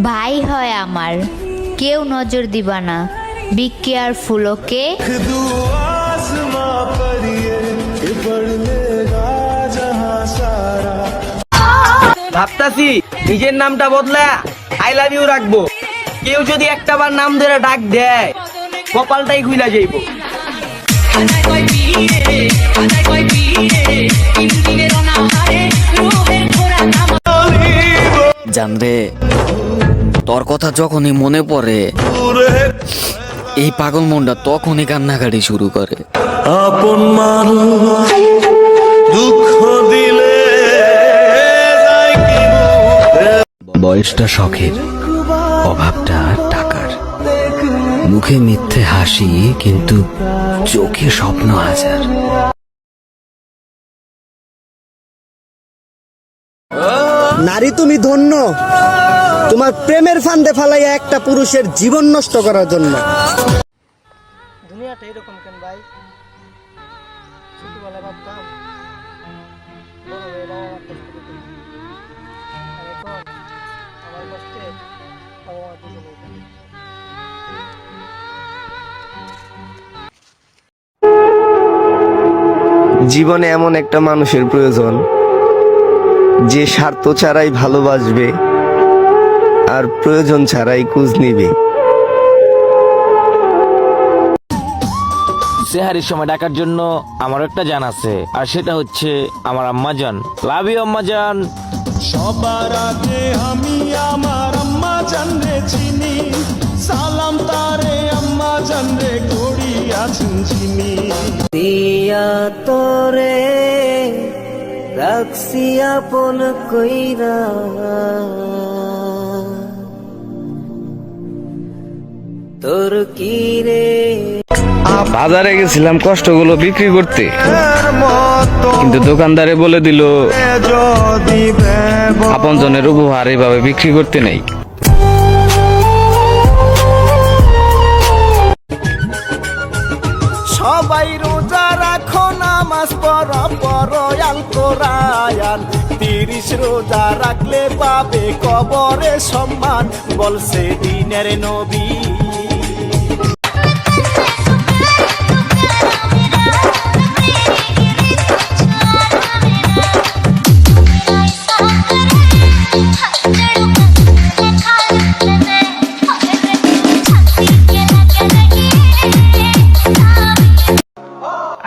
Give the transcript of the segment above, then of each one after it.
ভাই হয় আমার, কেউ নজর দিবা না। বি কেয়ারফুল, ওকে? ভাবতাছি নিজের নামটা বদলা আই লাভ ইউ রাখবো। কেউ যদি একটা বার নাম ধরে ডাক দেয় কপালটাই খুইলা যাইবো। জানরে, তোর কথা যখনই মনে পড়ে এই পাগল মনটা তখনই কান্নাকাটি শুরু করে। আপন মানুষ দুঃখ দিলে বয়সটা শখের, অভাবটা টাকার। মুখে মিথ্যে হাসি, কিন্তু চোখে স্বপ্ন হাজার। নারী তুমি ধন্য, তোমার প্রেমের ফান্দে ফালাইয়া একটা পুরুষের জীবন নষ্ট করার জন্য। দুনিয়াটা এরকম কেন ভাই? ছোটবেলায় ভাবতাম বড় হয়ে বাবা মার কষ্ট করতে, আর এখন আমার কষ্টে বাবা মা দুজনে এখানে। জীবনে এমন একটা মানুষের প্রয়োজন যে স্বার্থ ছাড়াই ভালোবাসবে আর প্রয়োজন ছাড়াই খোঁজ নিবে। সেহারির সময় ডাকার জন্য আমার একটা জান আছে, আর সেটা হচ্ছে আমার আম্মা জান। লাভ ইউ আম্মা জান। সবার আগে আমি আমার আম্মা জানরে চিনি, সালাম তারে আম্মা জানরে করি আছেন চিনি। দিয়া তোরে রাখছি আপন কইরা, তোর কি রে। বাজারে গেছিলাম কষ্টগুলো বিক্রি করতে, কিন্তু দোকানদারে বলে দিল আপন জনের উপহার এইভাবে বিক্রি করতে নেই। সবাই রোজা রাখো, নামাজ পড়ো, পড়ো আল কোরআন। 30 রোজা রাখলে পাবে কবরে সম্মান, বলছে দিনের নবী।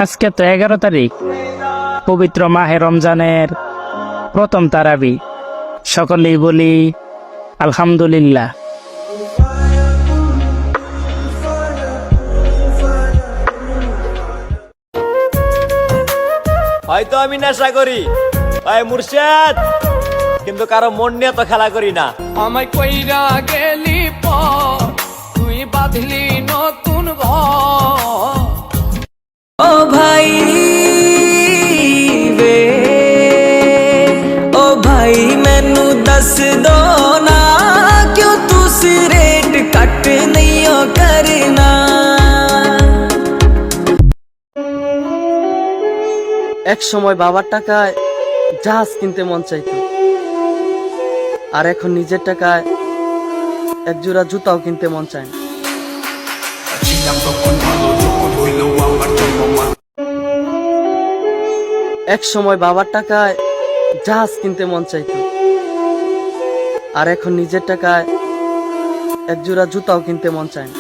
আজকে তো 11 তারিখ, পবিত্র মাহে রমজানের প্রথম তারাবি। সকলেই বলি আলহামদুলিল্লাহ। হয়তো আমি নেশা করি, ভাই মুর্শিদ, কিন্তু কারো মন নিয়ে তো খেলা করি না। আমায় কইরা গেলি পর, তুই বাঁধলি নতুন ঘর। ও ভাই वे ओ भाई मैनू दस दो ना, क्यों तू सिरेट कट नहीं करना। এক সময় বাবার টাকায় জাহাজ কিনতে মন চাইতো, আর এখন নিজের টাকায় এক জোড়া জুতাও কিনতে মন চায় না। এক সময় বাবার টাকায় জাহাজ কিনতে মন চাইতো, আর এখন নিজের টাকায় এক জোড়া জুতাও কিনতে মন চায় না।